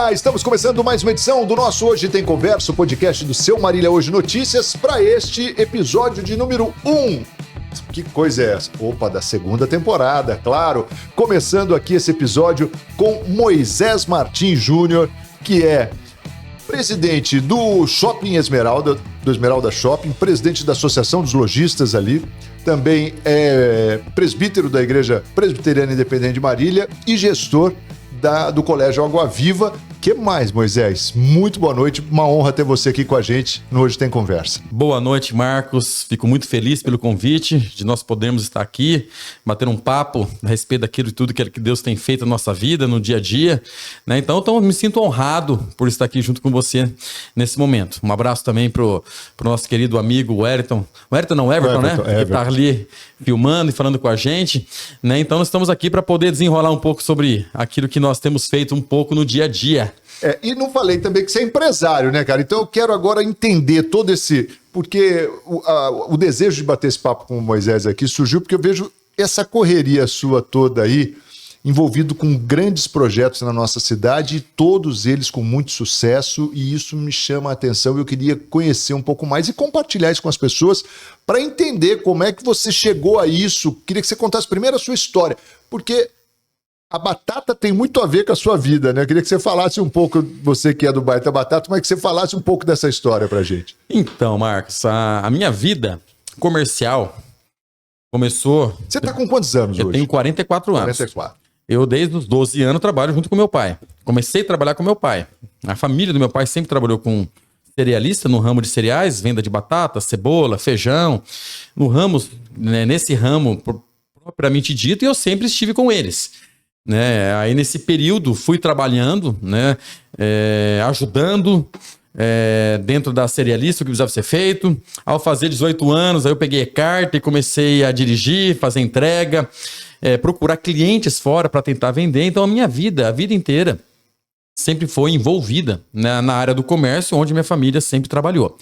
Olá, estamos começando mais uma edição do nosso Hoje Tem Conversa, o podcast do seu Marília Hoje Notícias, para este episódio de número 1. Que coisa é essa? Opa, da segunda temporada, claro. Começando aqui esse episódio com Moisés Martins Júnior, que é presidente do Shopping Esmeralda, do Esmeralda Shopping, presidente da Associação dos Lojistas ali, também é presbítero da Igreja Presbiteriana Independente de Marília e gestor do Colégio Água Viva. O que mais, Moisés? Muito boa noite, uma honra ter você aqui com a gente no Hoje Tem Conversa. Boa noite, Marcos. Fico muito feliz pelo convite, de nós podermos estar aqui, bater um papo a respeito daquilo e tudo que Deus tem feito na nossa vida, no dia a dia, né? Então me sinto honrado por estar aqui junto com você nesse momento. Um abraço também pro nosso querido amigo Everton, né? Que está ali filmando e falando com a gente, né? Então nós estamos aqui para poder desenrolar um pouco sobre aquilo que nós temos feito um pouco no dia a dia. E não falei também que você é empresário, né, cara? Então eu quero agora entender todo esse... Porque o desejo de bater esse papo com o Moisés aqui surgiu porque eu vejo essa correria sua toda aí, envolvido com grandes projetos na nossa cidade, e todos eles com muito sucesso, e isso me chama a atenção. Eu queria conhecer um pouco mais e compartilhar isso com as pessoas para entender como é que você chegou a isso. Queria que você contasse primeiro a sua história, porque a batata tem muito a ver com a sua vida, né? Eu queria que você falasse um pouco, você que é do bairro da batata, mas que você falasse um pouco dessa história pra gente. Então, Marcos, a minha vida comercial começou... Você tá com quantos anos hoje? Eu tenho 44 anos. 44. Eu, desde os 12 anos, trabalho junto com meu pai. Comecei a trabalhar com meu pai. A família do meu pai sempre trabalhou com cerealista no ramo de cereais, venda de batata, cebola, feijão. Nesse ramo propriamente dito, e eu sempre estive com eles. Né? Aí nesse período fui trabalhando, né? Ajudando dentro da cerealista o que precisava ser feito. Ao fazer 18 anos, aí eu peguei carta e comecei a dirigir, fazer entrega, procurar clientes fora para tentar vender. Então a minha vida, a vida inteira, sempre foi envolvida, né, na área do comércio, onde minha família sempre trabalhou.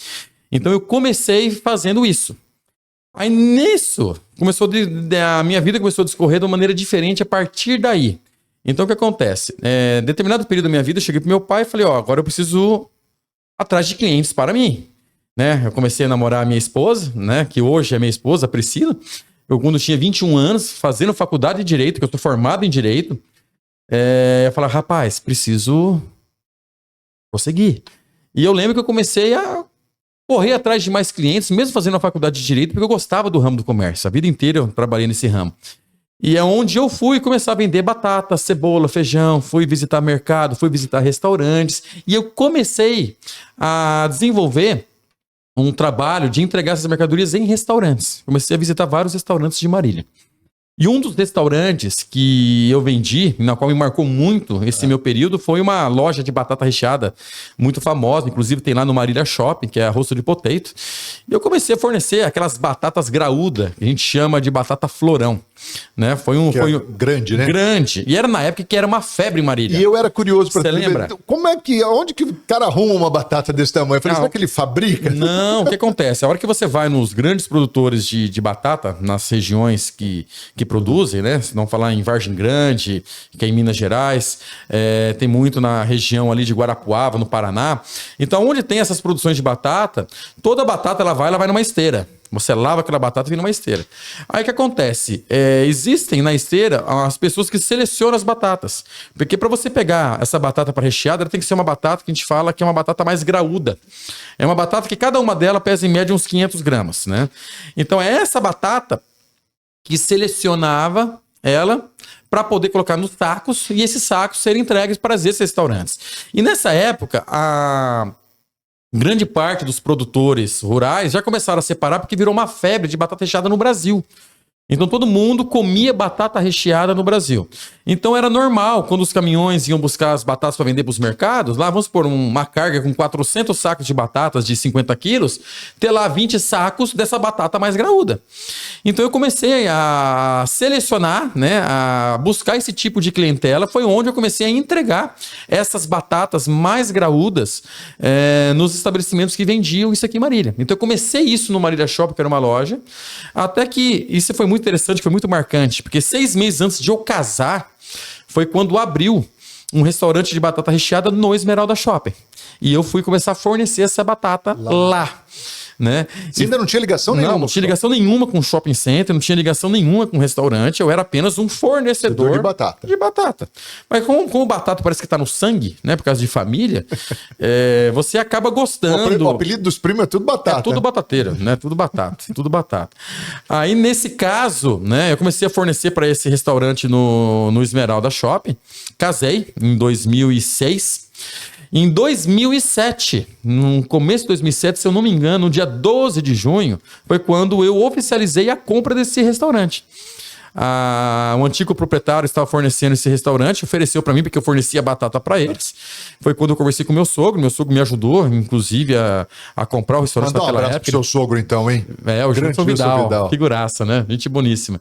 Então eu comecei fazendo isso. Aí nisso, a minha vida começou a discorrer de uma maneira diferente a partir daí. Então o que acontece? Determinado período da minha vida, eu cheguei pro meu pai e falei, agora eu preciso atrás de clientes para mim. Né? Eu comecei a namorar a minha esposa, né, que hoje é minha esposa, a Priscila. Eu, quando tinha 21 anos, fazendo faculdade de Direito, que eu sou formado em Direito, eu falei, rapaz, preciso conseguir. E eu lembro que eu comecei a correr atrás de mais clientes, mesmo fazendo a faculdade de Direito, porque eu gostava do ramo do comércio. A vida inteira eu trabalhei nesse ramo. E é onde eu fui começar a vender batata, cebola, feijão, fui visitar mercado, fui visitar restaurantes. E eu comecei a desenvolver um trabalho de entregar essas mercadorias em restaurantes. Comecei a visitar vários restaurantes de Marília. E um dos restaurantes que eu vendi, na qual me marcou muito esse meu período, foi uma loja de batata recheada muito famosa, inclusive tem lá no Marília Shopping, que é a Rosto de Potato. E eu comecei a fornecer aquelas batatas graúdas, que a gente chama de batata florão. Né? Foi grande, né? Grande. E era na época que era uma febre em Marília. E eu era curioso para você lembra? Onde que o cara arruma uma batata desse tamanho? Eu falei, será que ele fabrica? Não, o que acontece? A hora que você vai nos grandes produtores de batata, nas regiões que produzem, né? Se não falar em Vargem Grande, que é em Minas Gerais, tem muito na região ali de Guarapuava, no Paraná. Então, onde tem essas produções de batata, toda batata ela vai numa esteira. Você lava aquela batata e vem numa esteira. Aí o que acontece? Existem na esteira as pessoas que selecionam as batatas. Porque para você pegar essa batata para recheada, ela tem que ser uma batata que a gente fala que é uma batata mais graúda. É uma batata que cada uma dela pesa em média uns 500 gramas, né? Então é essa batata que selecionava ela para poder colocar nos sacos e esses sacos serem entregues para esses restaurantes. E nessa época, grande parte dos produtores rurais já começaram a separar porque virou uma febre de batata recheada no Brasil. Então todo mundo comia batata recheada no Brasil. Então era normal, quando os caminhões iam buscar as batatas para vender para os mercados, lá vamos pôr uma carga com 400 sacos de batatas de 50 quilos, ter lá 20 sacos dessa batata mais graúda. Então eu comecei a selecionar, né, a buscar esse tipo de clientela, foi onde eu comecei a entregar essas batatas mais graúdas nos estabelecimentos que vendiam isso aqui em Marília. Então eu comecei isso no Marília Shopping, que era uma loja, até que isso foi muito interessante, foi muito marcante, porque 6 meses antes de eu casar, foi quando abriu um restaurante de batata recheada no Esmeralda Shopping. E eu fui começar a fornecer essa batata lá. Né? Você ainda não tinha ligação nenhuma? Não tinha ligação nenhuma com o shopping center, não tinha ligação nenhuma com o restaurante, eu era apenas um fornecedor de batata. Mas como batata parece que tá no sangue, né, por causa de família, você acaba gostando. O apelido dos primos é tudo batata. É tudo batateira, né? Tudo batata, tudo batata. Aí, nesse caso, né, eu comecei a fornecer para esse restaurante no Esmeralda Shopping, casei em 2006. Em 2007, no começo de 2007, se eu não me engano, no dia 12 de junho, foi quando eu oficializei a compra desse restaurante. O antigo proprietário estava fornecendo esse restaurante, ofereceu para mim, porque eu fornecia batata para eles. Foi quando eu conversei com meu sogro me ajudou, inclusive, a comprar o restaurante naquela época. Pro seu sogro, então, hein? O Gilson Vidal, figuraça, né? Gente boníssima.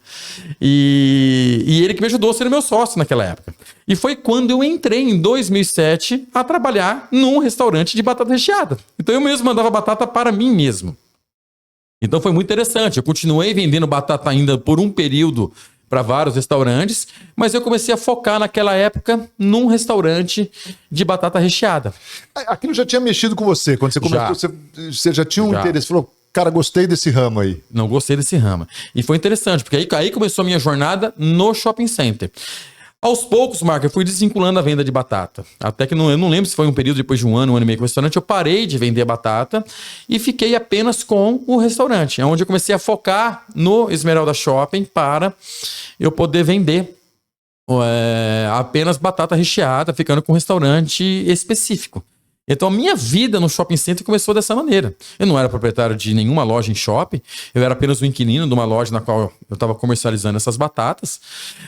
E ele que me ajudou sendo meu sócio naquela época. E foi quando eu entrei, em 2007, a trabalhar num restaurante de batata recheada. Então eu mesmo mandava batata para mim mesmo. Então foi muito interessante. Eu continuei vendendo batata ainda por um período para vários restaurantes, mas eu comecei a focar naquela época num restaurante de batata recheada. Aquilo já tinha mexido com você? Quando você começou, você já tinha um interesse? Falou, cara, gostei desse ramo aí. Não gostei desse ramo. E foi interessante, porque aí começou a minha jornada no shopping center. Aos poucos, Marco, eu fui desvinculando a venda de batata. Até que eu não lembro se foi um período depois de um ano e meio com o restaurante, eu parei de vender batata e fiquei apenas com o restaurante. É onde eu comecei a focar no Esmeralda Shopping para eu poder vender apenas batata recheada, ficando com um restaurante específico. Então a minha vida no shopping center começou dessa maneira. Eu não era proprietário de nenhuma loja em shopping, eu era apenas um inquilino de uma loja na qual eu estava comercializando essas batatas,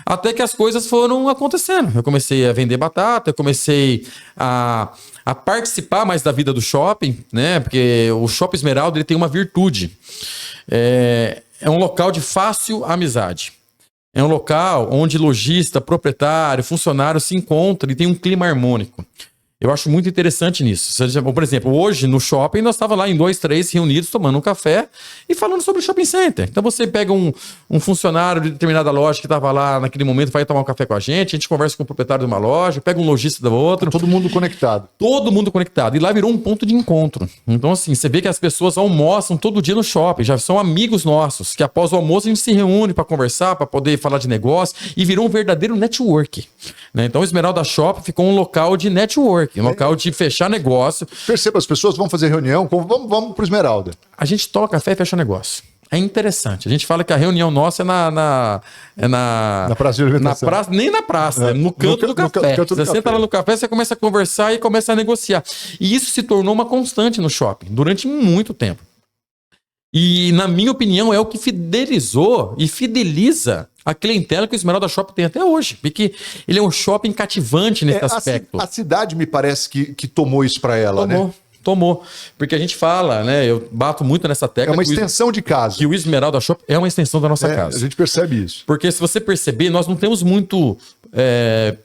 até que as coisas foram acontecendo. Eu comecei a vender batata, eu comecei a participar mais da vida do shopping, né? Porque o Shopping Esmeralda ele tem uma virtude. É um local de fácil amizade. É um local onde lojista, proprietário, funcionário se encontram e tem um clima harmônico. Eu acho muito interessante nisso. Por exemplo, hoje no shopping nós estávamos lá em 2, 3 reunidos tomando um café e falando sobre o shopping center. Então você pega um funcionário de determinada loja que estava lá naquele momento, vai tomar um café com a gente conversa com o proprietário de uma loja, pega um lojista da outra. Todo mundo conectado. Todo mundo conectado. E lá virou um ponto de encontro. Então assim, você vê que as pessoas almoçam todo dia no shopping, já são amigos nossos, que após o almoço a gente se reúne para conversar, para poder falar de negócio e virou um verdadeiro network. Né? Então o Esmeralda Shopping ficou um local de network. Um local de fechar negócio. Perceba, as pessoas vão fazer reunião, vamos pro Esmeralda. A gente toma café e fecha negócio. É interessante. A gente fala que a reunião nossa é na praça de alimentação. Nem na praça, no canto do café. Você senta lá no café, você começa a conversar e começa a negociar. E isso se tornou uma constante no shopping durante muito tempo. E, na minha opinião, é o que fidelizou e fideliza a clientela que o Esmeralda Shopping tem até hoje. Porque ele é um shopping cativante nesse aspecto. A cidade me parece que tomou isso para ela, né? Tomou. Porque a gente fala, né? Eu bato muito nessa tecla. É uma extensão de casa. Que o Esmeralda Shopping é uma extensão da nossa casa. A gente percebe isso. Porque se você perceber, nós não temos muito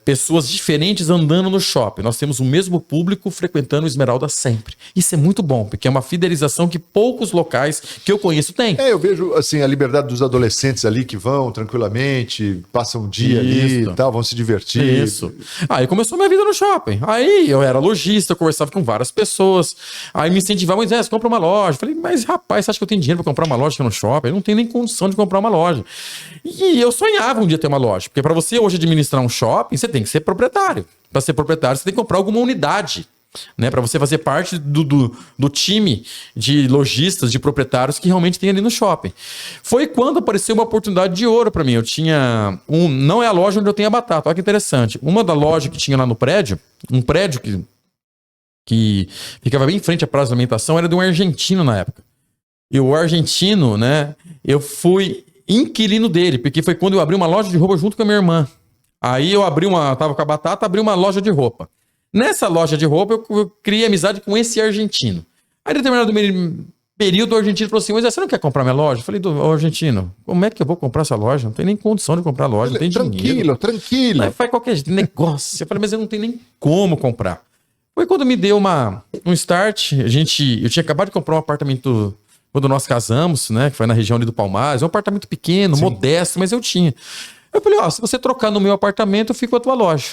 pessoas diferentes andando no shopping. Nós temos o mesmo público frequentando o Esmeralda sempre. Isso é muito bom, porque é uma fidelização que poucos locais que eu conheço têm. Eu vejo assim, a liberdade dos adolescentes ali que vão tranquilamente, passam um dia ali e tal, vão se divertir. Isso. Aí começou a minha vida no shopping. Aí eu era lojista, eu conversava com várias pessoas. Aí me incentivavam, você compra uma loja. Eu falei, mas rapaz, você acha que eu tenho dinheiro para comprar uma loja aqui no shopping? Eu não tenho nem condição de comprar uma loja. E eu sonhava um dia ter uma loja, porque para você hoje administrar um shopping, você tem que ser proprietário. Para ser proprietário, você tem que comprar alguma unidade, né? Para você fazer parte do time de lojistas, de proprietários que realmente tem ali no shopping. Foi quando apareceu uma oportunidade de ouro para mim. Eu tinha não é a loja onde eu tenho a batata, olha que interessante. Uma da loja que tinha lá no prédio, um prédio que ficava bem em frente à praça de alimentação, era de um argentino na época. E o argentino, né, eu fui inquilino dele, porque foi quando eu abri uma loja de roupa junto com a minha irmã. Aí eu tava com a batata, abri uma loja de roupa. Nessa loja de roupa, eu criei amizade com esse argentino. Aí, em determinado período, o argentino falou assim, mas você não quer comprar minha loja? Eu falei, argentino, como é que eu vou comprar essa loja? Não tenho nem condição de comprar a loja, não tem dinheiro. Tranquilo. Aí faz qualquer negócio. Eu falei, mas eu não tenho nem como comprar. Foi quando me deu um start. Eu tinha acabado de comprar um apartamento quando nós casamos, né? Que foi na região ali do Palmares. Um apartamento pequeno, sim, modesto, mas eu tinha. Eu falei, se você trocar no meu apartamento, eu fico com a tua loja.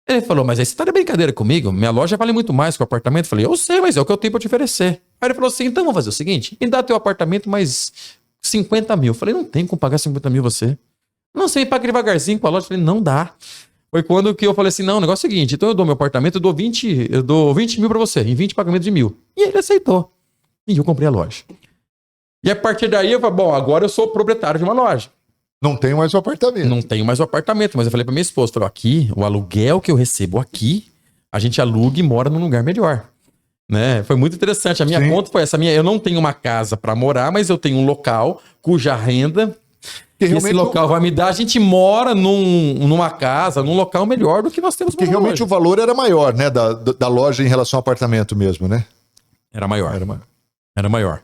Ele falou, mas aí você tá de brincadeira comigo? Minha loja vale muito mais que o apartamento. Eu falei, eu sei, mas é o que eu tenho pra te oferecer. Aí ele falou assim, então vamos fazer o seguinte, me dá teu apartamento mais 50 mil. Eu falei, não tem como pagar 50 mil você. Não, você me paga devagarzinho com a loja. Eu falei, não dá. Foi quando que eu falei assim, não, o negócio é o seguinte, então eu dou meu apartamento, eu dou 20 mil pra você, em 20 pagamentos de 1.000. E ele aceitou. E eu comprei a loja. E a partir daí eu falei, bom, agora eu sou proprietário de uma loja. Não tenho mais o apartamento. Não tenho mais o apartamento, mas eu falei pra minha esposa, falei, aqui, o aluguel que eu recebo aqui, a gente aluga e mora num lugar melhor. Né? Foi muito interessante. A minha conta foi essa. Eu não tenho uma casa pra morar, mas eu tenho um local cuja renda que esse local vai me dar. A gente mora numa casa, num local melhor do que nós temos. Porque realmente hoje. O valor era maior, né? Da loja em relação ao apartamento mesmo, né? Era maior. Era maior.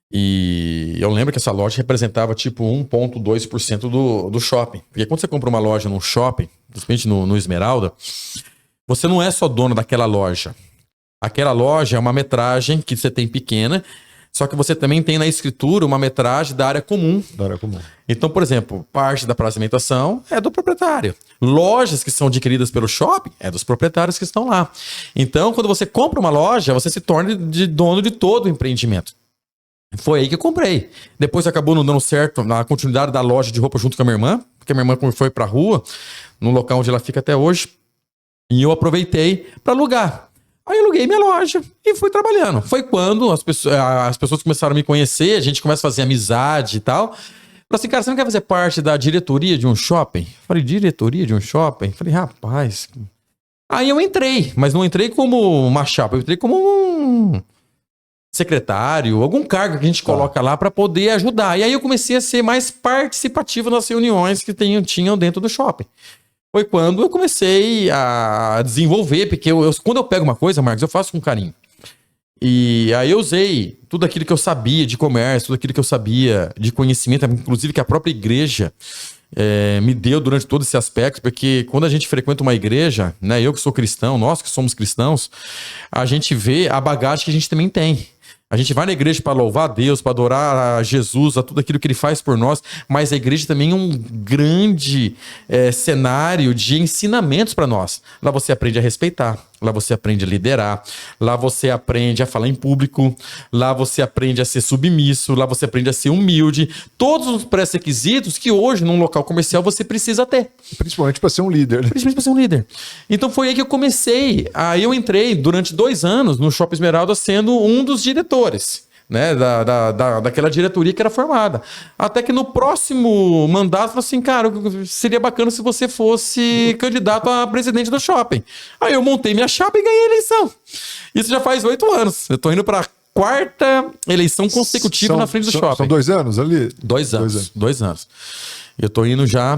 E eu lembro que essa loja representava tipo 1,2% do shopping. Porque quando você compra uma loja num shopping, principalmente no Esmeralda, você não é só dono daquela loja. Aquela loja é uma metragem que você tem pequena, só que você também tem na escritura uma metragem da área comum. Da área comum. Então, por exemplo, parte da praça de alimentação é do proprietário. Lojas que são adquiridas pelo shopping é dos proprietários que estão lá. Então, quando você compra uma loja, você se torna dono de todo o empreendimento. Foi aí que eu comprei. Depois acabou não dando certo na continuidade da loja de roupa junto com a minha irmã, porque a minha irmã foi pra rua, no local onde ela fica até hoje, e eu aproveitei para alugar. Aí eu aluguei minha loja e fui trabalhando. Foi quando as pessoas começaram a me conhecer, a gente começa a fazer amizade e tal. Falei assim, cara, você não quer fazer parte da diretoria de um shopping? Falei, diretoria de um shopping? Falei, rapaz... Aí eu entrei, mas não entrei como uma chapa, eu entrei como um secretário, algum cargo que a gente coloca lá para poder ajudar. E aí eu comecei a ser mais participativo nas reuniões que tinham dentro do shopping. Foi quando eu comecei a desenvolver, porque quando eu pego uma coisa, Marcos, eu faço com carinho. E aí eu usei tudo aquilo que eu sabia de comércio, tudo aquilo que eu sabia de conhecimento, inclusive que a própria igreja me deu durante todo esse aspecto, porque quando a gente frequenta uma igreja, né, eu que sou cristão, nós que somos cristãos, a gente vê a bagagem que a gente também tem. A gente vai na igreja para louvar a Deus, para adorar a Jesus, a tudo aquilo que Ele faz por nós, mas a igreja também é um grande cenário de ensinamentos para nós. Lá você aprende a respeitar, lá você aprende a liderar, lá você aprende a falar em público, lá você aprende a ser submisso, lá você aprende a ser humilde. Todos os pré-requisitos que hoje, num local comercial, você precisa ter. Principalmente para ser um líder. Né? Principalmente para ser um líder. Então foi aí que eu comecei. Aí eu entrei durante 2 anos no Shopping Esmeralda sendo um dos diretores. Né, daquela diretoria que era formada. Até que no próximo mandato, falou assim, cara, seria bacana se você fosse candidato a presidente do shopping. Aí eu montei minha chapa e ganhei a eleição. Isso já faz 8 anos. Eu tô indo pra 4ª eleição consecutiva na frente do shopping. São 2 anos ali? 2 anos. 2 anos. Eu tô indo já...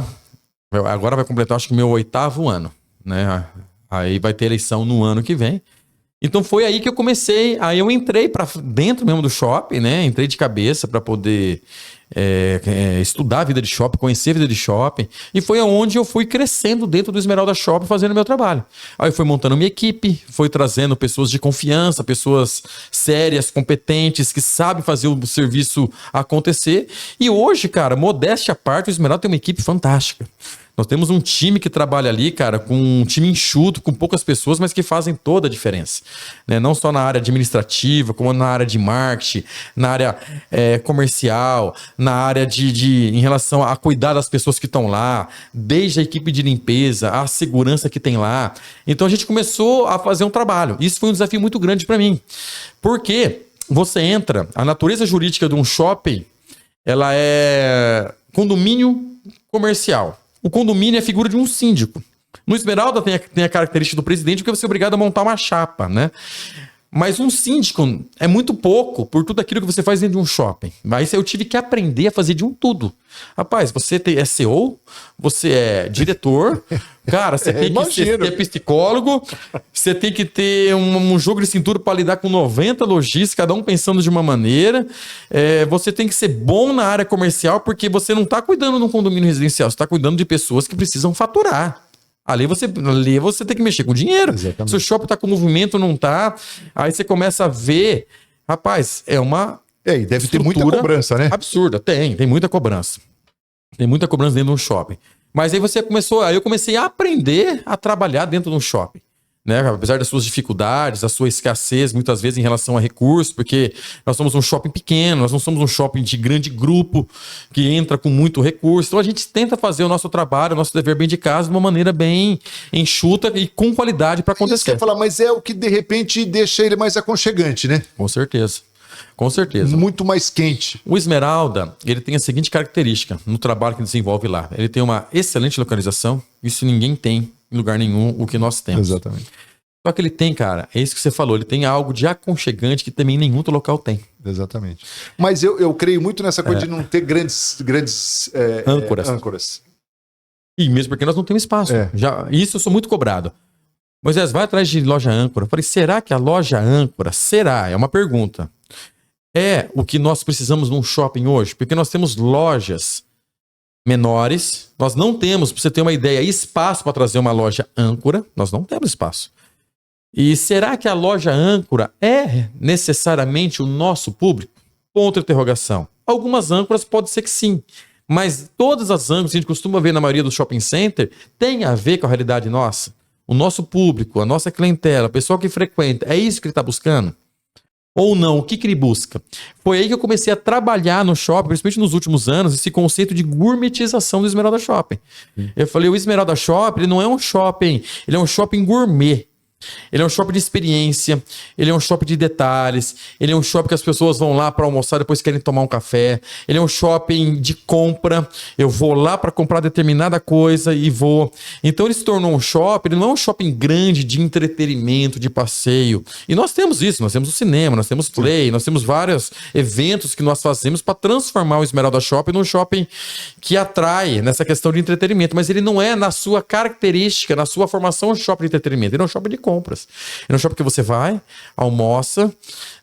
Agora vai completar, acho que meu 8º ano. Né? Aí vai ter eleição no ano que vem. Então foi aí que eu comecei, aí eu entrei para dentro mesmo do shopping, né? Entrei de cabeça para poder estudar a vida de shopping, conhecer a vida de shopping. E foi onde eu fui crescendo dentro do Esmeralda Shopping, fazendo meu trabalho. Aí eu fui montando minha equipe, fui trazendo pessoas de confiança, pessoas sérias, competentes, que sabem fazer o serviço acontecer. E hoje, cara, modéstia à parte, o Esmeralda tem uma equipe fantástica. Nós temos um time que trabalha ali, cara, com um time enxuto, com poucas pessoas, mas que fazem toda a diferença. Né? Não só na área administrativa, como na área de marketing, na área comercial, na área em relação a cuidar das pessoas que estão lá, desde a equipe de limpeza, a segurança que tem lá. Então a gente começou a fazer um trabalho. Isso foi um desafio muito grande para mim. Porque você entra, a natureza jurídica de um shopping, ela é condomínio comercial. O condomínio é a figura de um síndico. No Esmeralda tem a característica do presidente, porque você é obrigado a montar uma chapa, né? Mas um síndico é muito pouco por tudo aquilo que você faz dentro de um shopping. Mas eu tive que aprender a fazer de um tudo. Rapaz, você é CEO, você é diretor, cara, você tem que ser psicólogo, você tem que ter um jogo de cintura para lidar com 90 lojistas, cada um pensando de uma maneira. Você tem que ser bom na área comercial, porque você não está cuidando de um condomínio residencial, você está cuidando de pessoas que precisam faturar. Ali você tem que mexer com dinheiro. Exatamente. Se o shopping tá com movimento, não tá. Aí você começa a ver. Rapaz, e deve ter muita cobrança, né? Absurda. Tem muita cobrança. Tem muita cobrança dentro de um shopping. Mas aí aí eu comecei a aprender a trabalhar dentro de um shopping. Né? Apesar das suas dificuldades, da sua escassez, muitas vezes em relação a recursos, porque nós somos um shopping pequeno, nós não somos um shopping de grande grupo que entra com muito recurso. Então a gente tenta fazer o nosso trabalho, o nosso dever bem de casa de uma maneira bem enxuta e com qualidade para acontecer. Isso que eu ia falar, mas é o que de repente deixa ele mais aconchegante, né? Com certeza. Com certeza. Muito mais quente. O Esmeralda, ele tem a seguinte característica no trabalho que desenvolve lá. Ele tem uma excelente localização, isso ninguém tem em lugar nenhum, o que nós temos. Exatamente. Só que ele tem, cara, é isso que você falou, ele tem algo de aconchegante que também nenhum outro local tem. Exatamente. Mas eu creio muito nessa coisa de não ter grandes âncoras. E mesmo porque nós não temos espaço. Isso eu sou muito cobrado. Moisés, vai atrás de loja âncora. Eu falei, será que a loja âncora, é uma pergunta, é o que nós precisamos num shopping hoje? Porque nós temos lojas menores, nós não temos, para você ter uma ideia, espaço para trazer uma loja âncora, nós não temos espaço. E será que a loja âncora é necessariamente o nosso público? Ponto de interrogação. Algumas âncoras pode ser que sim, mas todas as âncoras que a gente costuma ver na maioria do shopping center tem a ver com a realidade nossa. O nosso público, a nossa clientela, o pessoal que frequenta, é isso que ele está buscando? Ou não? O que ele busca? Foi aí que eu comecei a trabalhar no shopping, principalmente nos últimos anos, esse conceito de gourmetização do Esmeralda Shopping. Eu falei, o Esmeralda Shopping, ele não é um shopping, ele é um shopping gourmet. Ele é um shopping de experiência, ele é um shopping de detalhes, ele é um shopping que as pessoas vão lá para almoçar e depois querem tomar um café, ele é um shopping de compra, eu vou lá para comprar determinada coisa e vou. Então ele se tornou um shopping, ele não é um shopping grande de entretenimento, de passeio. E nós temos isso, nós temos o cinema, nós temos play, nós temos vários eventos que nós fazemos para transformar o Esmeralda Shopping num shopping que atrai nessa questão de entretenimento, mas ele não é na sua característica, na sua formação um shopping de entretenimento, ele é um shopping de compras. É um shopping que você vai, almoça,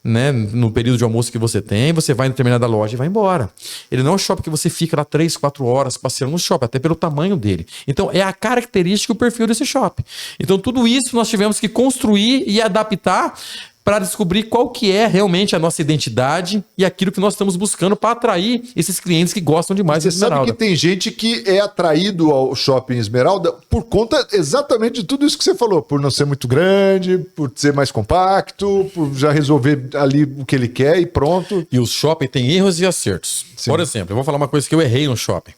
né, no período de almoço que você tem, você vai em determinada loja e vai embora. Ele não é um shopping que você fica lá 3, 4 horas passeando no shopping, até pelo tamanho dele. Então, é a característica e o perfil desse shopping. Então, tudo isso nós tivemos que construir e adaptar para descobrir qual que é realmente a nossa identidade e aquilo que nós estamos buscando para atrair esses clientes que gostam demais de Esmeralda. Você sabe que tem gente que é atraído ao Shopping Esmeralda por conta exatamente de tudo isso que você falou, por não ser muito grande, por ser mais compacto, por já resolver ali o que ele quer e pronto. E o shopping tem erros e acertos. Sim. Por exemplo, eu vou falar uma coisa que eu errei no shopping.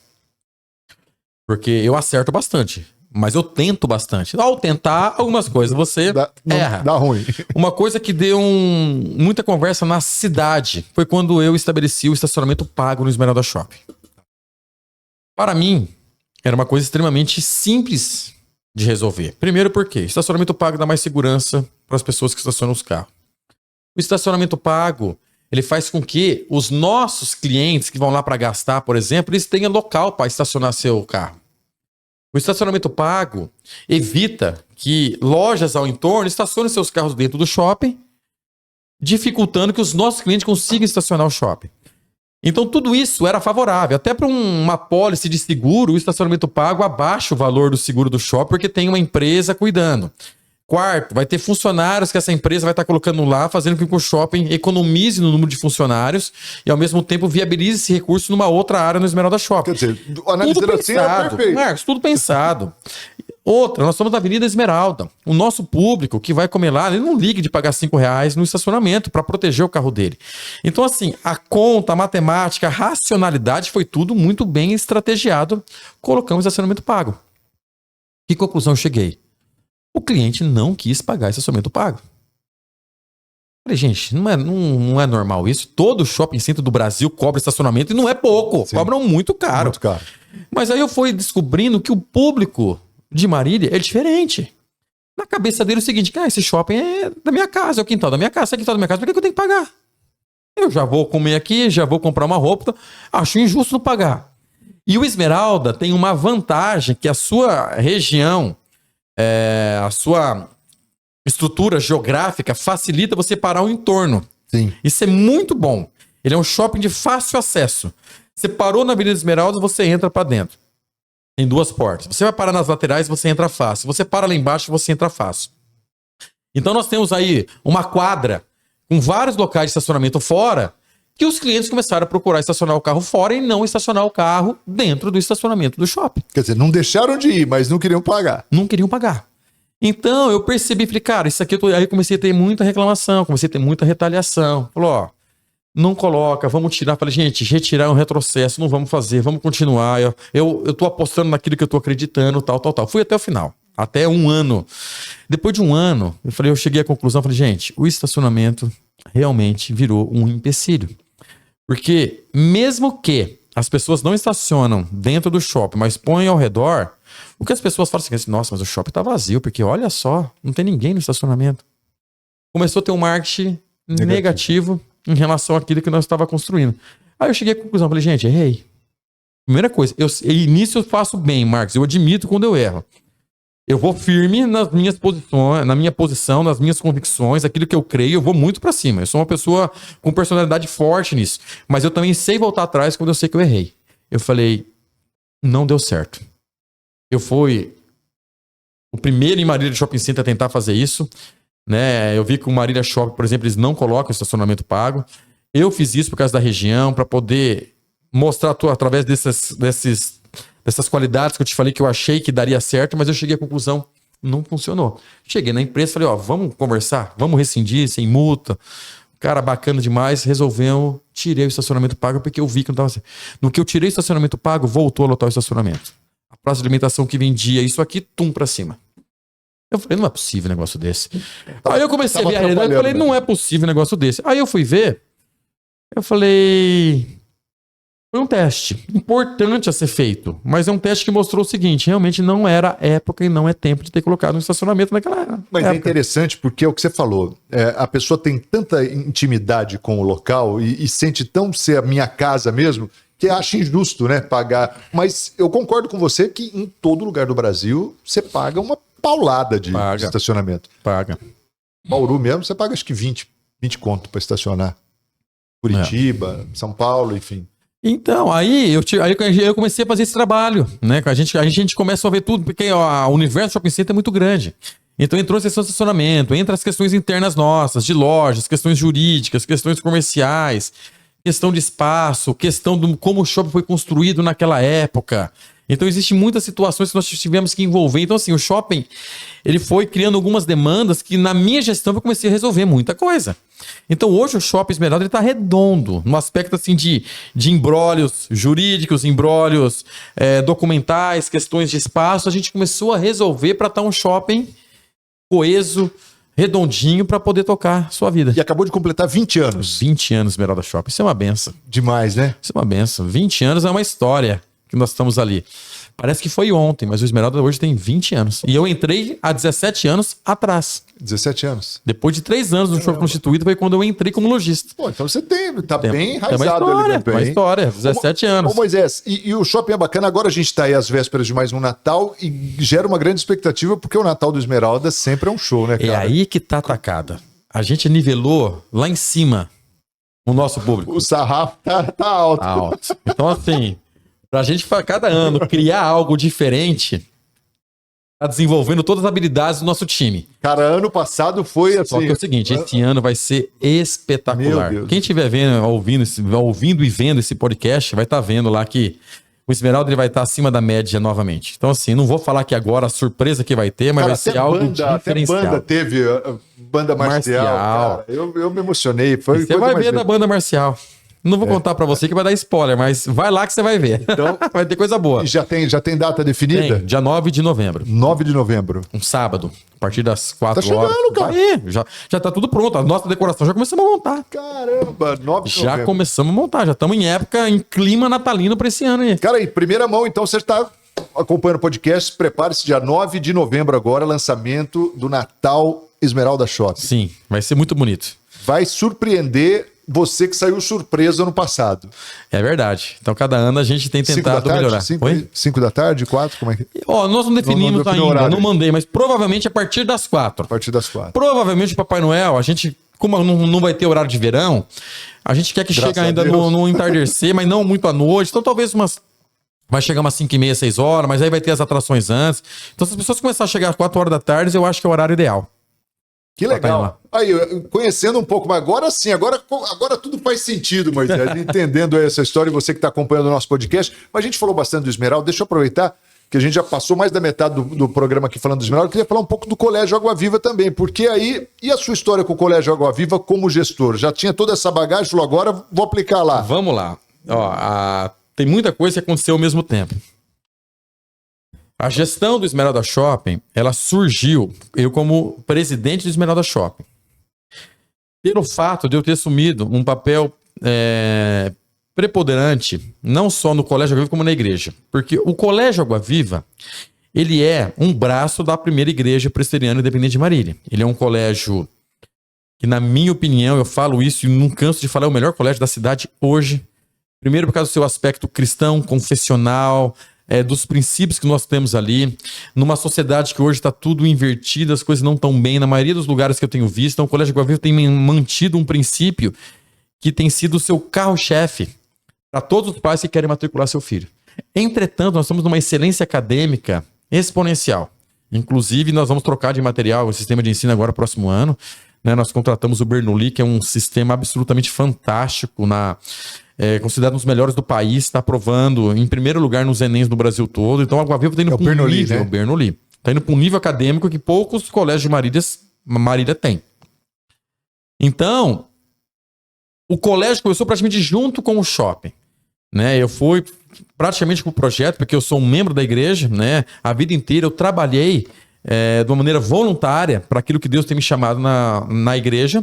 Porque eu acerto bastante. Mas eu tento bastante. Ao tentar algumas coisas, você erra. Dá ruim. Uma coisa que deu muita conversa na cidade foi quando eu estabeleci o estacionamento pago no Esmeralda Shopping. Para mim, era uma coisa extremamente simples de resolver. Primeiro porque estacionamento pago dá mais segurança para as pessoas que estacionam os carros. O estacionamento pago, ele faz com que os nossos clientes que vão lá para gastar, por exemplo, eles tenham local para estacionar seu carro. O estacionamento pago evita que lojas ao entorno estacionem seus carros dentro do shopping, dificultando que os nossos clientes consigam estacionar o shopping. Então tudo isso era favorável. Até para uma apólice de seguro, o estacionamento pago abaixa o valor do seguro do shopping porque tem uma empresa cuidando. Quarto, vai ter funcionários que essa empresa vai estar colocando lá, fazendo com que o shopping economize no número de funcionários e, ao mesmo tempo, viabilize esse recurso numa outra área no Esmeralda Shopping. Quer dizer, analisando assim, é perfeito. Marcos, tudo pensado. Outra, nós estamos na Avenida Esmeralda. O nosso público que vai comer lá, ele não liga de pagar R$5 no estacionamento para proteger o carro dele. Então, assim, a conta, a matemática, a racionalidade foi tudo muito bem estrategiado. Colocamos estacionamento pago. Que conclusão eu cheguei? O cliente não quis pagar estacionamento pago. Falei, gente, não é normal isso. Todo shopping center do Brasil cobra estacionamento e não é pouco. Sim. Cobram muito caro. Muito caro. Mas aí eu fui descobrindo que o público de Marília é diferente. Na cabeça dele é o seguinte, esse shopping é da minha casa, é o quintal da minha casa. Se é o quintal da minha casa, por que eu tenho que pagar? Eu já vou comer aqui, já vou comprar uma roupa, acho injusto não pagar. E o Esmeralda tem uma vantagem que a sua região, a sua estrutura geográfica facilita você parar o entorno. Sim. Isso é muito bom. Ele é um shopping de fácil acesso. Você parou na Avenida Esmeralda, você entra para dentro. Tem 2 portas. Você vai parar nas laterais, você entra fácil. Você para lá embaixo, você entra fácil. Então nós temos aí uma quadra com vários locais de estacionamento fora que os clientes começaram a procurar estacionar o carro fora e não estacionar o carro dentro do estacionamento do shopping. Quer dizer, não deixaram de ir, mas não queriam pagar. Não queriam pagar. Então eu percebi, falei, cara, isso aqui aí eu comecei a ter muita reclamação, comecei a ter muita retaliação. Falou, ó, não coloca, vamos tirar. Falei, gente, retirar é um retrocesso, não vamos fazer, vamos continuar. Eu tô apostando naquilo que eu tô acreditando, tal. Fui até o final, até um ano. Depois de um ano, eu cheguei à conclusão, falei, gente, o estacionamento realmente virou um empecilho. Porque mesmo que as pessoas não estacionam dentro do shopping, mas põem ao redor, o que as pessoas falam assim, nossa, mas o shopping tá vazio, porque olha só, não tem ninguém no estacionamento. Começou a ter um marketing negativo em relação àquilo que nós estávamos construindo. Aí eu cheguei à conclusão, falei, gente, errei. Primeira coisa, nisso eu faço bem, Marcos, eu admito quando eu erro. Eu vou firme nas minhas posições, na minha posição, nas minhas convicções, aquilo que eu creio, eu vou muito pra cima. Eu sou uma pessoa com personalidade forte nisso, mas eu também sei voltar atrás quando eu sei que eu errei. Eu falei, não deu certo. Eu fui o primeiro em Marília Shopping Center a tentar fazer isso, né? Eu vi que o Marília Shopping, por exemplo, eles não colocam estacionamento pago. Eu fiz isso por causa da região, para poder mostrar através dessas qualidades que eu te falei que eu achei que daria certo, mas eu cheguei à conclusão, não funcionou. Cheguei na empresa, falei, ó, vamos conversar, vamos rescindir sem multa. Cara, bacana demais, resolvemos, tirei o estacionamento pago porque eu vi que não estava certo. No que eu tirei o estacionamento pago, voltou a lotar o estacionamento. A praça de alimentação que vendia isso aqui, tum pra cima. Eu falei, não é possível um negócio desse. Aí eu comecei a ver a realidade, eu falei, não é possível um negócio desse. Aí eu fui ver, eu falei... Foi um teste importante a ser feito, mas é um teste que mostrou o seguinte, realmente não era época e não é tempo de ter colocado um estacionamento naquela época. Mas é interessante porque é o que você falou, a pessoa tem tanta intimidade com o local e sente tão ser a minha casa mesmo, que acha injusto, né, pagar. Mas eu concordo com você que em todo lugar do Brasil você paga uma paulada de estacionamento. Paga. Bauru mesmo, você paga acho que 20 conto para estacionar. Curitiba, São Paulo, enfim. Então, aí eu comecei a fazer esse trabalho, né? A gente começa a ver tudo, porque o universo do shopping center é muito grande. Então entrou a questão de estacionamento, entra as questões internas nossas, de lojas, questões jurídicas, questões comerciais, questão de espaço, questão de como o shopping foi construído naquela época. Então existem muitas situações que nós tivemos que envolver. Então assim, o shopping, ele foi criando algumas demandas que na minha gestão eu comecei a resolver muita coisa. Então hoje o Shopping Esmeralda está redondo, no aspecto assim de imbrólios jurídicos, imbrólios documentais, questões de espaço. A gente começou a resolver para estar um shopping coeso, redondinho, para poder tocar sua vida. E acabou de completar 20 anos. 20 anos Esmeralda Shopping, isso é uma benção. Demais, né? Isso é uma benção. 20 anos é uma história que nós estamos ali. Parece que foi ontem, mas o Esmeralda hoje tem 20 anos. E eu entrei há 17 anos atrás. 17 anos. Depois de 3 anos do shopping constituído, foi quando eu entrei como lojista. Pô, então você tá bem enraizado ali também. Uma história, 17 anos. Ô Moisés, e o shopping é bacana, agora a gente tá aí às vésperas de mais um Natal e gera uma grande expectativa, porque o Natal do Esmeralda sempre é um show, né, cara? É aí que tá a tacada. A gente nivelou lá em cima o nosso público. O sarrafo tá alto. Tá alto. Então assim... Pra gente, cada ano, criar algo diferente, tá desenvolvendo todas as habilidades do nosso time. Cara, ano passado foi assim... Só que é o seguinte, esse ano vai ser espetacular. Quem estiver vendo, ouvindo e vendo esse podcast, vai estar vendo lá que o Esmeralda ele vai estar acima da média novamente. Então assim, não vou falar aqui agora a surpresa que vai ter, mas vai ser algo diferencial. Até banda teve, banda marcial. Cara, eu me emocionei. Você vai ver da banda marcial. Não vou contar pra você que vai dar spoiler, mas vai lá que você vai ver. Então, vai ter coisa boa. Já tem data definida? Tem, dia 9 de novembro. 9 de novembro. Um sábado, a partir das 4 horas. Tá chegando, cara. Vai, já tá tudo pronto. A nossa decoração já começamos a montar. Caramba, 9 de novembro. Já começamos a montar, já estamos em época, em clima natalino pra esse ano aí. Cara, em primeira mão, então você tá acompanhando o podcast, prepare-se, dia 9 de novembro agora, lançamento do Natal Esmeralda Shopping. Sim, vai ser muito bonito. Vai surpreender você que saiu surpreso ano passado. É verdade. Então, cada ano a gente tem tentado melhorar. 5 da tarde, 4? Como é que... Nós não definimos ainda, não mandei, mas provavelmente a partir das 4. A partir das 4. Provavelmente o Papai Noel, a gente, como não vai ter horário de verão, a gente quer que chegue ainda no entardecer, mas não muito à noite. Então, talvez vai chegar umas 5h30, 6 horas, mas aí vai ter as atrações antes. Então, se as pessoas começarem a chegar às 4 horas da tarde, eu acho que é o horário ideal. Que legal. Aí, conhecendo um pouco, mas agora sim, agora tudo faz sentido, Moisés, entendendo aí essa história, você que está acompanhando o nosso podcast. Mas a gente falou bastante do Esmeralda, deixa eu aproveitar que a gente já passou mais da metade do programa aqui falando do Esmeralda, eu queria falar um pouco do Colégio Água Viva também, porque aí, e a sua história com o Colégio Água Viva como gestor? Já tinha toda essa bagagem, falou, agora vou aplicar lá. Vamos lá. Ó, tem muita coisa que aconteceu ao mesmo tempo. A gestão do Esmeralda Shopping, ela surgiu, eu como presidente do Esmeralda Shopping, pelo fato de eu ter assumido um papel preponderante, não só no Colégio Água Viva, como na igreja. Porque o Colégio Água Viva, ele é um braço da primeira igreja presbiteriana independente de Marília. Ele é um colégio que, na minha opinião, eu falo isso e não canso de falar, é o melhor colégio da cidade hoje. Primeiro por causa do seu aspecto cristão, confessional, dos princípios que nós temos ali, numa sociedade que hoje está tudo invertido, as coisas não estão bem, na maioria dos lugares que eu tenho visto. Então o Colégio Água Viva tem mantido um princípio que tem sido o seu carro-chefe para todos os pais que querem matricular seu filho. Entretanto, nós estamos numa excelência acadêmica exponencial. Inclusive, nós vamos trocar de material o sistema de ensino agora, próximo ano. Né? Nós contratamos o Bernoulli, que é um sistema absolutamente fantástico, considerado um dos melhores do país, está aprovando em primeiro lugar nos Enems do Brasil todo. Então, a Água Viva está indo para um nível, né? O Bernoulli. Está indo para um nível acadêmico que poucos colégios de Marília têm. Então, o colégio começou praticamente junto com o shopping. Né? Eu fui praticamente com o projeto, porque eu sou um membro da igreja, né? A vida inteira eu trabalhei de uma maneira voluntária para aquilo que Deus tem me chamado na igreja,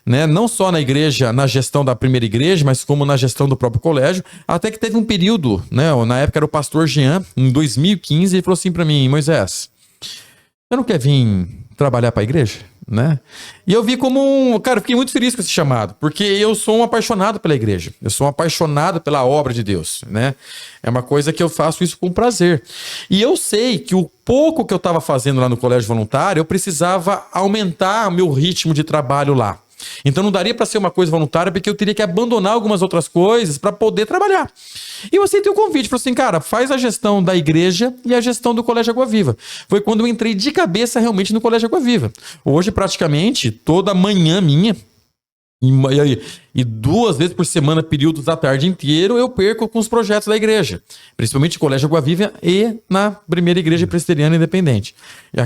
né? Não só na igreja, na gestão da primeira igreja, mas como na gestão do próprio colégio, até que teve um período, né? Na época era o pastor Jean, em 2015, ele falou assim para mim: Moisés, você não quer vir trabalhar para a igreja? Né? E eu vi como cara, eu fiquei muito feliz com esse chamado, porque eu sou um apaixonado pela igreja, eu sou um apaixonado pela obra de Deus, né? É uma coisa que eu faço isso com prazer. E eu sei que o pouco que eu estava fazendo lá no colégio voluntário, eu precisava aumentar o meu ritmo de trabalho lá. Então não daria para ser uma coisa voluntária, porque eu teria que abandonar algumas outras coisas para poder trabalhar. E eu aceitei o convite, falei assim, cara, faz a gestão da igreja e a gestão do Colégio Água Viva. Foi quando eu entrei de cabeça realmente no Colégio Água Viva. Hoje, praticamente, toda manhã minha, e 2 vezes por semana, períodos da tarde inteiro, eu perco com os projetos da igreja. Principalmente o Colégio Água Viva e na primeira igreja presbiteriana independente,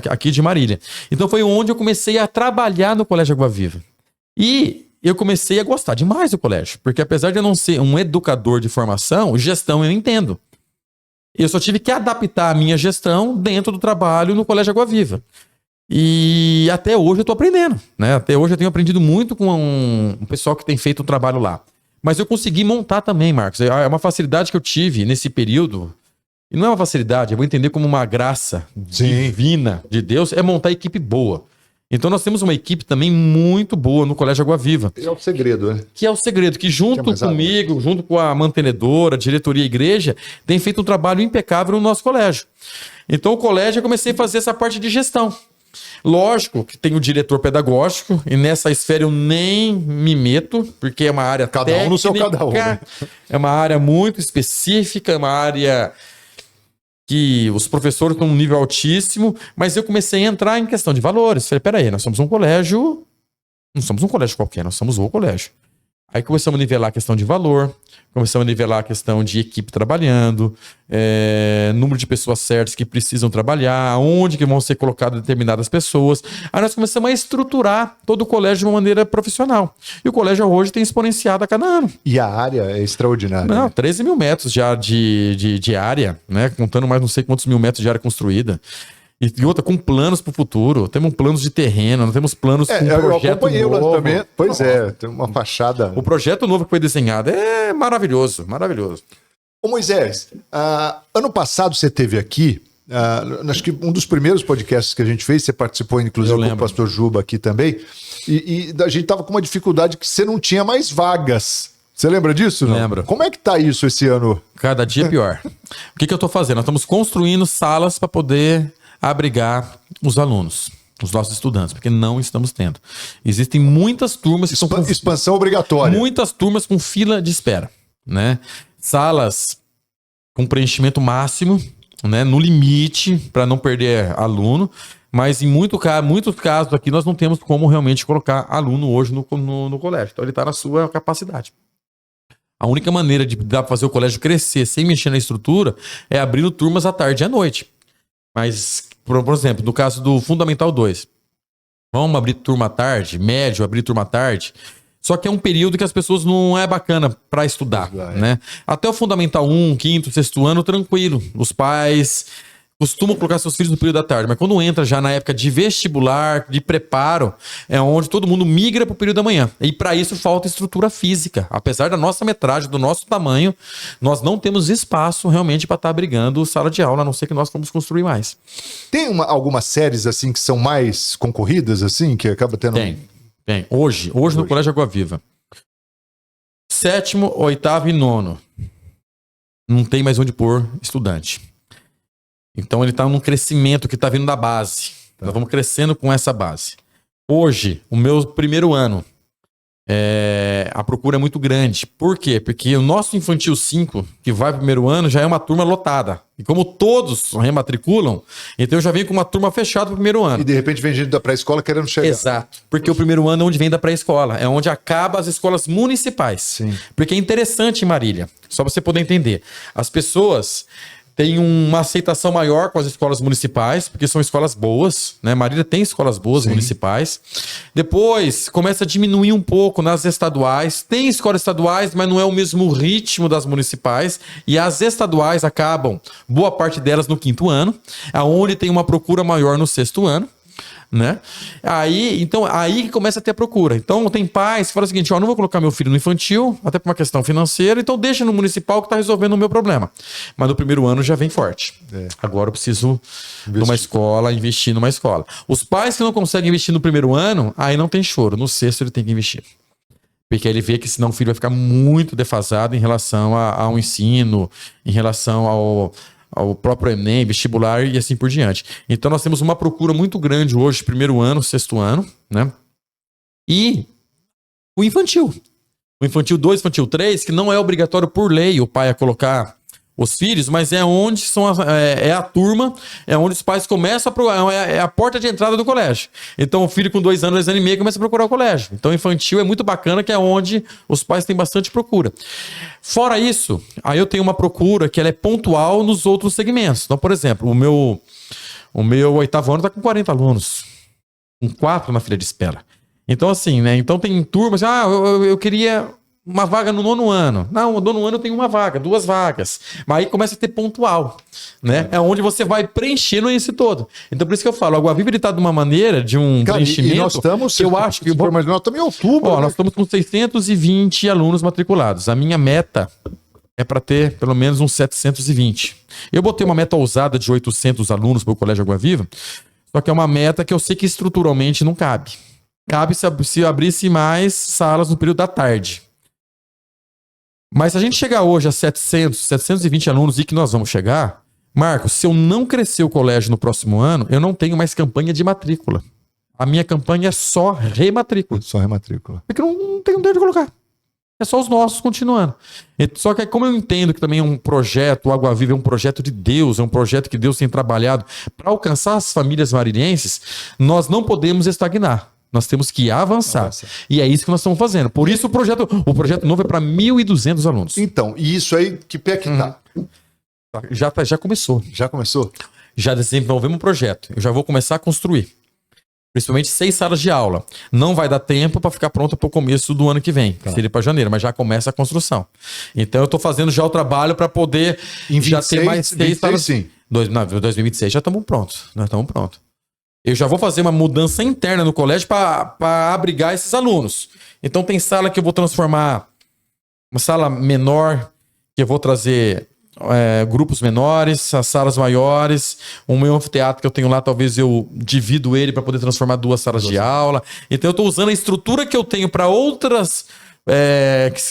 aqui de Marília. Então foi onde eu comecei a trabalhar no Colégio Água Viva. E eu comecei a gostar demais do colégio, porque apesar de eu não ser um educador de formação, gestão eu entendo. Eu só tive que adaptar a minha gestão dentro do trabalho no Colégio Água Viva. E até hoje eu estou aprendendo, né? Até hoje eu tenho aprendido muito com um pessoal que tem feito um trabalho lá. Mas eu consegui montar também, Marcos. É uma facilidade que eu tive nesse período. E não é uma facilidade, eu vou entender como uma graça divina de Deus, é montar equipe boa. Então nós temos uma equipe também muito boa no Colégio Água Viva. É o segredo, né? Que é o segredo, que junto comigo, junto com a mantenedora, a diretoria e a igreja, tem feito um trabalho impecável no nosso colégio. Então o colégio eu comecei a fazer essa parte de gestão. Lógico que tem o diretor pedagógico, e nessa esfera eu nem me meto, porque é uma área cada um no seu cada um, né? É uma área muito específica, é uma área que os professores estão num nível altíssimo, mas eu comecei a entrar em questão de valores. Falei, peraí, nós somos um colégio, não somos um colégio qualquer, nós somos o colégio. Aí começamos a nivelar a questão de valor, começamos a nivelar a questão de equipe trabalhando, número de pessoas certas que precisam trabalhar, onde que vão ser colocadas determinadas pessoas. Aí nós começamos a estruturar todo o colégio de uma maneira profissional. E o colégio hoje tem exponenciado a cada ano. E a área é extraordinária. Não, né? 13 mil metros já de área, né? Contando mais não sei quantos mil metros de área construída. E outra, com planos para o futuro. Temos planos de terreno, nós temos planos com um projeto novo. Também. Pois é, tem uma fachada. O projeto novo que foi desenhado é maravilhoso, maravilhoso. Ô Moisés, ano passado você esteve aqui, acho que um dos primeiros podcasts que a gente fez, você participou inclusive com o pastor Juba aqui também, e a gente estava com uma dificuldade que você não tinha mais vagas. Você lembra disso? Não? Lembro. Como é que tá isso esse ano? Cada dia pior. O que eu estou fazendo? Nós estamos construindo salas para poder abrigar os alunos, os nossos estudantes, porque não estamos tendo. Existem muitas turmas que estão com expansão obrigatória. Muitas turmas com fila de espera, né? Salas com preenchimento máximo, né? No limite, para não perder aluno. Mas em muitos casos aqui nós não temos como realmente colocar aluno hoje no colégio. Então ele está na sua capacidade. A única maneira de dar para fazer o colégio crescer sem mexer na estrutura é abrindo turmas à tarde e à noite. Mas, por exemplo, no caso do Fundamental 2, vamos abrir turma à tarde, médio, abrir turma à tarde. Só que é um período que as pessoas não é bacana para estudar, né? Até o Fundamental 1, 5º, 6º ano, tranquilo. Os pais costumam colocar seus filhos no período da tarde, mas quando entra já na época de vestibular, de preparo, é onde todo mundo migra para o período da manhã. E para isso falta estrutura física. Apesar da nossa metragem, do nosso tamanho, nós não temos espaço realmente para estar abrigando sala de aula, a não ser que nós vamos construir mais. Tem algumas séries assim que são mais concorridas, assim, que acaba tendo... Tem. Hoje no Colégio Água Viva. 7º, 8º e 9º. Não tem mais onde pôr estudante. Então ele está num crescimento que está vindo da base. Tá. Nós vamos crescendo com essa base. Hoje, o meu primeiro ano, a procura é muito grande. Por quê? Porque o nosso Infantil 5, que vai pro primeiro ano, já é uma turma lotada. E como todos rematriculam, então eu já venho com uma turma fechada pro primeiro ano. E de repente vem gente da pré-escola querendo chegar. Exato. Porque o primeiro ano é onde vem da pré-escola. É onde acaba as escolas municipais. Sim. Porque é interessante, Marília, só pra você poder entender. As pessoas... tem uma aceitação maior com as escolas municipais, porque são escolas boas, né? Marília tem escolas boas, sim, municipais. Depois, começa a diminuir um pouco nas estaduais. Tem escolas estaduais, mas não é o mesmo ritmo das municipais. E as estaduais acabam, boa parte delas, no 5º ano, aonde tem uma procura maior no 6º ano. Né? Aí que começa a ter a procura. Então tem pais que falam o seguinte: ó, não vou colocar meu filho no infantil, até por uma questão financeira, então deixa no municipal que está resolvendo o meu problema. Mas no primeiro ano já vem forte. Agora eu preciso de uma escola, investir numa escola. Os pais que não conseguem investir no primeiro ano, aí não tem choro. No 6º ele tem que investir. Porque ele vê que senão o filho vai ficar muito defasado em relação ao ensino, em relação ao próprio Enem, vestibular e assim por diante. Então nós temos uma procura muito grande hoje, primeiro ano, 6º ano, né? E o infantil. O Infantil 2, Infantil 3, que não é obrigatório por lei o pai a colocar os filhos, mas é onde a turma, é onde os pais começam a procurar, é a porta de entrada do colégio. Então o filho com 2 anos, 2 anos e meio começa a procurar o colégio. Então o infantil é muito bacana, que é onde os pais têm bastante procura. Fora isso, aí eu tenho uma procura que ela é pontual nos outros segmentos. Então, por exemplo, o meu 8º ano está com 40 alunos, com 4 na fila de espera. Então assim, né? Então tem turmas, eu queria uma vaga no 9º ano. Não, no 9º ano eu tenho uma vaga, 2 vagas. Mas aí começa a ter pontual, né? É onde você vai preenchendo esse todo. Então por isso que eu falo, a Água Viva está de uma maneira, de um preenchimento... E nós estamos, eu acho que... Mas nós estamos em outubro. Ó, né? Nós estamos com 620 alunos matriculados. A minha meta é para ter pelo menos uns 720. Eu botei uma meta ousada de 800 alunos para o Colégio Água Viva, só que é uma meta que eu sei que estruturalmente não cabe. Cabe se abrisse mais salas no período da tarde. Mas se a gente chegar hoje a 720 alunos e que nós vamos chegar, Marcos, se eu não crescer o colégio no próximo ano, eu não tenho mais campanha de matrícula. A minha campanha é só rematrícula. Só rematrícula. Porque não tenho onde colocar. É só os nossos continuando. Só que como eu entendo que também é um projeto, o Água Viva é um projeto de Deus, é um projeto que Deus tem trabalhado para alcançar as famílias marilhenses, nós não podemos estagnar. Nós temos que avançar. E é isso que nós estamos fazendo. Por isso o projeto novo é para 1.200 alunos. Então, e isso aí, que pé que tá? Já começou. Já começou? Já desenvolvemos um projeto. Eu já vou começar a construir. Principalmente 6 salas de aula. Não vai dar tempo para ficar pronta para o começo do ano que vem. Que seria para janeiro, mas já começa a construção. Então eu estou fazendo já o trabalho para poder já ter mais 6 salas. Sim. 2026 já estamos prontos. Nós estamos prontos. Eu já vou fazer uma mudança interna no colégio para abrigar esses alunos. Então tem sala que eu vou transformar, uma sala menor, que eu vou trazer grupos menores, as salas maiores, o meu anfiteatro que eu tenho lá, talvez eu divido ele para poder transformar 2 salas de aula. Então eu estou usando a estrutura que eu tenho para outras,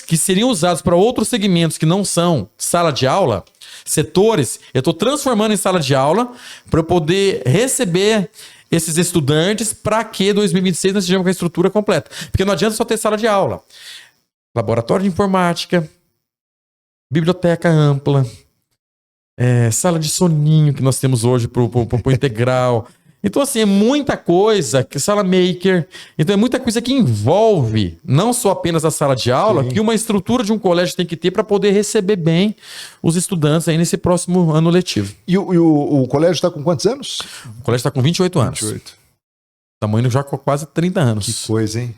que seriam usadas para outros segmentos que não são sala de aula, setores, eu estou transformando em sala de aula para eu poder receber esses estudantes para que 2026 nós estejamos com a estrutura completa. Porque não adianta só ter sala de aula. Laboratório de informática, biblioteca ampla, sala de soninho que nós temos hoje para o integral. Então, assim, é muita coisa, que sala maker, então é muita coisa que envolve não só apenas a sala de aula, que uma estrutura de um colégio tem que ter para poder receber bem os estudantes aí nesse próximo ano letivo. E o colégio está com quantos anos? O colégio está com 28 anos. 28. Estamos indo já com quase 30 anos. Que coisa, hein?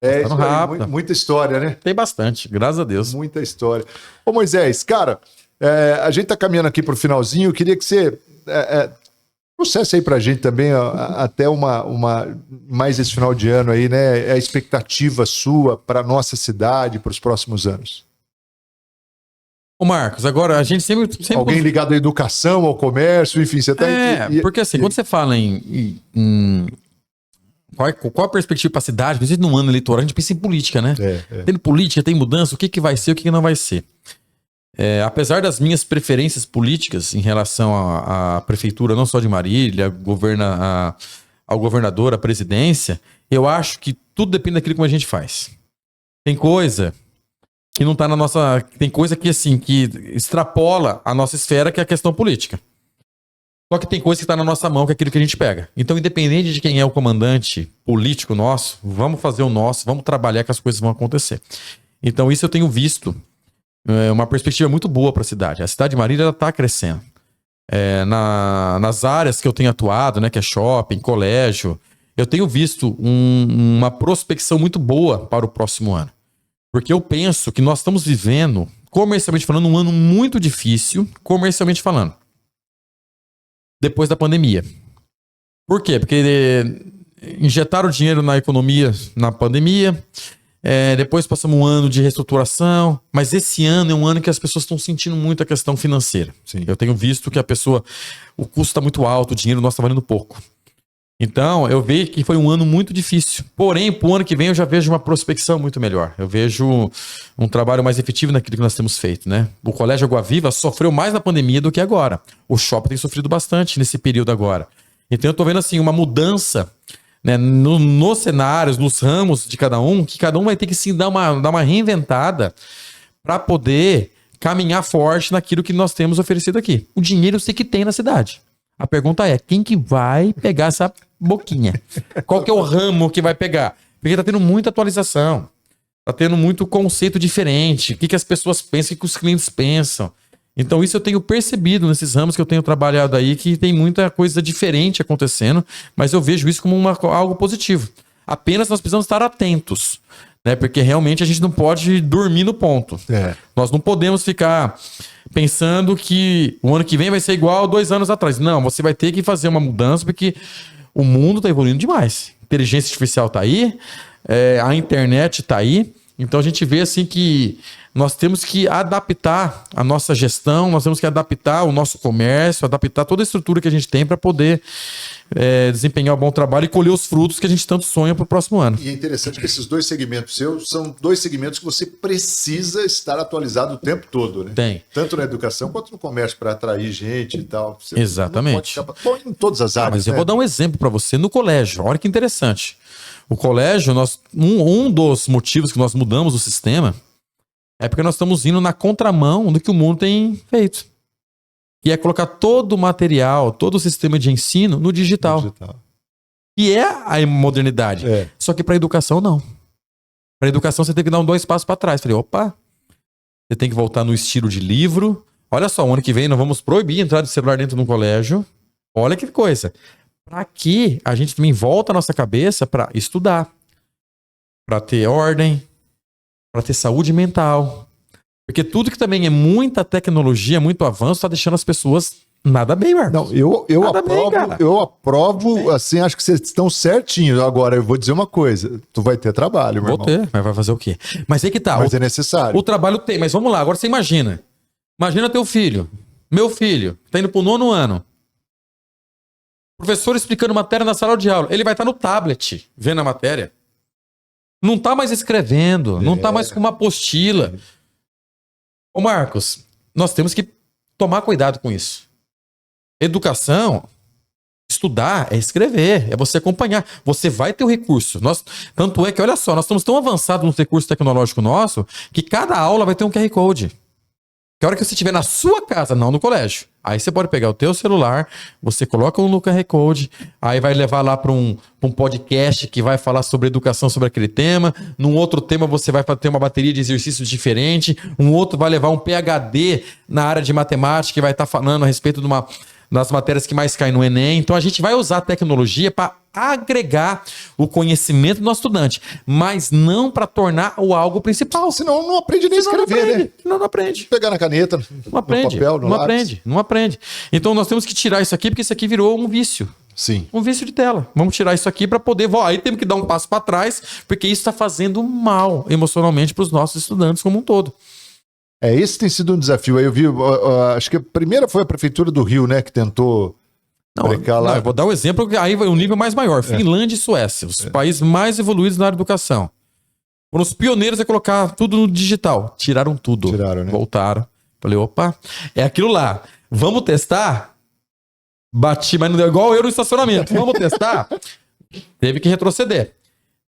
É, isso aí, muita história, né? Tem bastante, graças a Deus. Muita história. Ô Moisés, cara, a gente tá caminhando aqui pro finalzinho, eu queria que você trouxesse aí pra gente também até mais esse final de ano aí, né? A expectativa sua para nossa cidade, para os próximos anos. Ô Marcos, agora a gente sempre... Alguém ligado à educação, ao comércio, enfim, você tá... porque assim, quando você fala qual a perspectiva para a cidade? Principalmente num ano eleitoral, a gente pensa em política, né? Tem política, tem mudança, o que vai ser, o que não vai ser. Apesar das minhas preferências políticas em relação à prefeitura, não só de Marília, ao governador, à presidência, eu acho que tudo depende daquilo que a gente faz. Tem coisa que não tá na nossa... Tem coisa que, assim, que extrapola a nossa esfera, que é a questão política. Só que tem coisa que tá na nossa mão, que é aquilo que a gente pega. Então, independente de quem é o comandante político nosso, vamos fazer o nosso, vamos trabalhar que as coisas vão acontecer. Então, isso eu tenho visto uma perspectiva muito boa para a cidade. A cidade de Marília está crescendo. Nas áreas que eu tenho atuado, né, que é shopping, colégio, eu tenho visto uma prospecção muito boa para o próximo ano. Porque eu penso que nós estamos vivendo, comercialmente falando, um ano muito difícil, comercialmente falando, depois da pandemia. Por quê? Porque injetaram dinheiro na economia na pandemia, depois passamos um ano de reestruturação, mas esse ano é um ano que as pessoas estão sentindo muito a questão financeira. Sim. Eu tenho visto que o custo está muito alto, o dinheiro nosso está valendo pouco. Então, eu vejo que foi um ano muito difícil. Porém, para o ano que vem eu já vejo uma prospecção muito melhor. Eu vejo um trabalho mais efetivo naquilo que nós temos feito, né? O Colégio Água Viva sofreu mais na pandemia do que agora. O shopping tem sofrido bastante nesse período agora. Então, eu estou vendo assim uma mudança, né, nos cenários, nos ramos de cada um, que cada um vai ter que sim dar uma reinventada para poder caminhar forte naquilo que nós temos oferecido aqui. O dinheiro eu sei que tem na cidade. A pergunta é, quem que vai pegar essa boquinha? Qual que é o ramo que vai pegar? Porque tá tendo muita atualização, tá tendo muito conceito diferente, o que as pessoas pensam, o que os clientes pensam. Então isso eu tenho percebido nesses ramos que eu tenho trabalhado aí, que tem muita coisa diferente acontecendo, mas eu vejo isso como algo positivo. Apenas nós precisamos estar atentos, né? Porque realmente a gente não pode dormir no ponto. Nós não podemos ficar pensando que o ano que vem vai ser igual a 2 anos atrás. Não, você vai ter que fazer uma mudança porque o mundo está evoluindo demais. A inteligência artificial está aí, a internet está aí. Então a gente vê assim que nós temos que adaptar a nossa gestão, nós temos que adaptar o nosso comércio, adaptar toda a estrutura que a gente tem para poder desempenhar um bom trabalho e colher os frutos que a gente tanto sonha para o próximo ano. E é interessante que esses 2 segmentos seus são 2 segmentos que você precisa estar atualizado o tempo todo, né? Tem. Tanto na educação quanto no comércio, para atrair gente e tal. Você Exatamente. Não pode ficar... Bom, em todas as áreas. Mas eu vou dar um exemplo para você no colégio. Olha que interessante. O colégio, um dos motivos que nós mudamos o sistema é porque nós estamos indo na contramão do que o mundo tem feito. Que é colocar todo o material, todo o sistema de ensino no digital. Que é a modernidade. Só que para a educação, não. Para a educação, você tem que dar 2 passos para trás. Falei, opa, você tem que voltar no estilo de livro. Olha só, o ano que vem nós vamos proibir a entrada de celular dentro de um colégio. Olha que coisa. Para que a gente também volta a nossa cabeça para estudar. Para ter ordem. Para ter saúde mental. Porque tudo que também é muita tecnologia, muito avanço, está deixando as pessoas nada bem, Marcos. Não, eu aprovo, assim, acho que vocês estão certinhos. Agora, eu vou dizer uma coisa, tu vai ter trabalho, meu irmão. Vou ter, mas vai fazer o quê? Mas aí que tá. Mas é necessário. O trabalho tem, mas vamos lá, agora você imagina. Imagina teu filho, meu filho, tá indo pro 9º ano. Professor explicando matéria na sala de aula. Ele vai estar no tablet, vendo a matéria. Não tá mais escrevendo, não tá mais com uma apostila. Ô Marcos, nós temos que tomar cuidado com isso. Educação, estudar é escrever, é você acompanhar. Você vai ter o recurso. Tanto é que, olha só, nós estamos tão avançados no recurso tecnológico nosso que cada aula vai ter um QR Code. Que a hora que você estiver na sua casa, não no colégio, aí você pode pegar o teu celular, você coloca no QR Code, aí vai levar lá para um podcast que vai falar sobre educação, sobre aquele tema. Num outro tema você vai ter uma bateria de exercícios diferente. Um outro vai levar um PhD na área de matemática que vai estar falando a respeito das matérias que mais caem no Enem. Então a gente vai usar a tecnologia para agregar o conhecimento do nosso estudante, mas não para tornar o algo principal. Senão não aprende nem a escrever, né? Não aprende. Pegar na caneta, não aprende, no papel, no lápis. Não aprende. Então nós temos que tirar isso aqui, porque isso aqui virou um vício. Sim. Um vício de tela. Vamos tirar isso aqui para poder... Aí temos que dar um passo para trás, porque isso está fazendo mal emocionalmente para os nossos estudantes como um todo. Esse tem sido um desafio. Aí eu vi, acho que a primeira foi a Prefeitura do Rio, né, que tentou... Não, eu vou dar um exemplo, aí vai um nível mais maior. Finlândia e Suécia, os países mais evoluídos na área de educação. Foram os pioneiros a colocar tudo no digital. Tiraram tudo. Tiraram, né? Voltaram. Falei, opa, é aquilo lá. Vamos testar? Bati, mas não deu igual eu no estacionamento. Vamos testar? Teve que retroceder.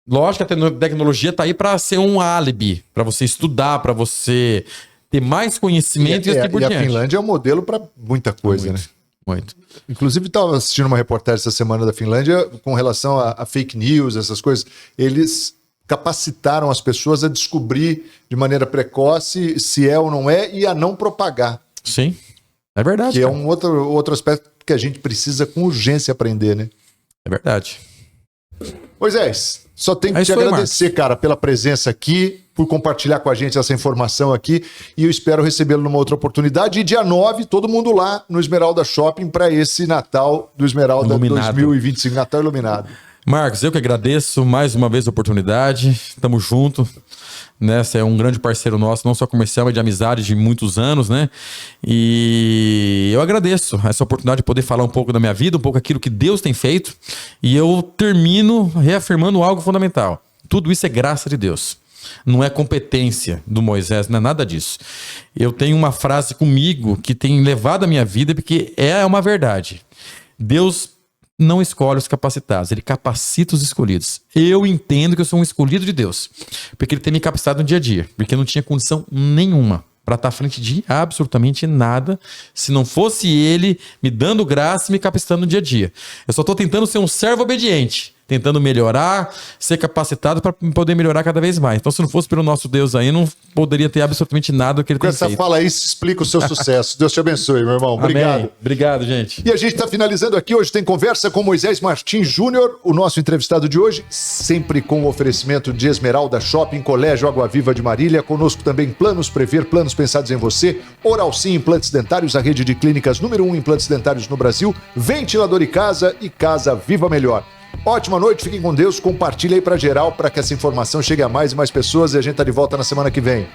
Lógico que a tecnologia tá aí para ser um álibi, para você estudar, para você ter mais conhecimento e assim por diante. E a Finlândia é um modelo para muita coisa, né? Muito. Inclusive, estava assistindo uma reportagem essa semana da Finlândia com relação a fake news, essas coisas. Eles capacitaram as pessoas a descobrir de maneira precoce se é ou não é e a não propagar. Sim, é verdade. Que é um outro aspecto que a gente precisa com urgência aprender, né? É verdade. Moisés, só tenho que te agradecer, cara, pela presença aqui, por compartilhar com a gente essa informação aqui, e eu espero recebê-lo numa outra oportunidade. E dia 9, todo mundo lá no Esmeralda Shopping para esse Natal do Esmeralda iluminado. 2025, Natal iluminado. Marcos, eu que agradeço mais uma vez a oportunidade, tamo junto, né? Você é um grande parceiro nosso, não só comercial, mas de amizade de muitos anos, né? E eu agradeço essa oportunidade de poder falar um pouco da minha vida, um pouco aquilo que Deus tem feito, e eu termino reafirmando algo fundamental. Tudo isso é graça de Deus. Não é competência do Moisés, não é nada disso. Eu tenho uma frase comigo que tem levado a minha vida, porque é uma verdade. Deus não escolhe os capacitados, ele capacita os escolhidos. Eu entendo que eu sou um escolhido de Deus, porque ele tem me capacitado no dia a dia, porque eu não tinha condição nenhuma para estar à frente de absolutamente nada, se não fosse ele me dando graça e me capacitando no dia a dia. Eu só estou tentando ser um servo obediente, tentando melhorar, ser capacitado para poder melhorar cada vez mais. Então, se não fosse pelo nosso Deus aí, não poderia ter absolutamente nada do que ele tem feito. Com essa fala aí, se explica o seu sucesso. Deus te abençoe, meu irmão. Obrigado. Amém. Obrigado, gente. E a gente está finalizando aqui. Hoje tem conversa com Moisés Martins Júnior, o nosso entrevistado de hoje, sempre com o oferecimento de Esmeralda Shopping, Colégio Água Viva de Marília. Conosco também Planos Prever, planos pensados em você. Oral Sim Implantes Dentários, a rede de clínicas número 1 em implantes dentários no Brasil. Ventilador e Casa e Casa Viva Melhor. Ótima noite, fiquem com Deus, compartilhe aí pra geral para que essa informação chegue a mais e mais pessoas e a gente tá de volta na semana que vem.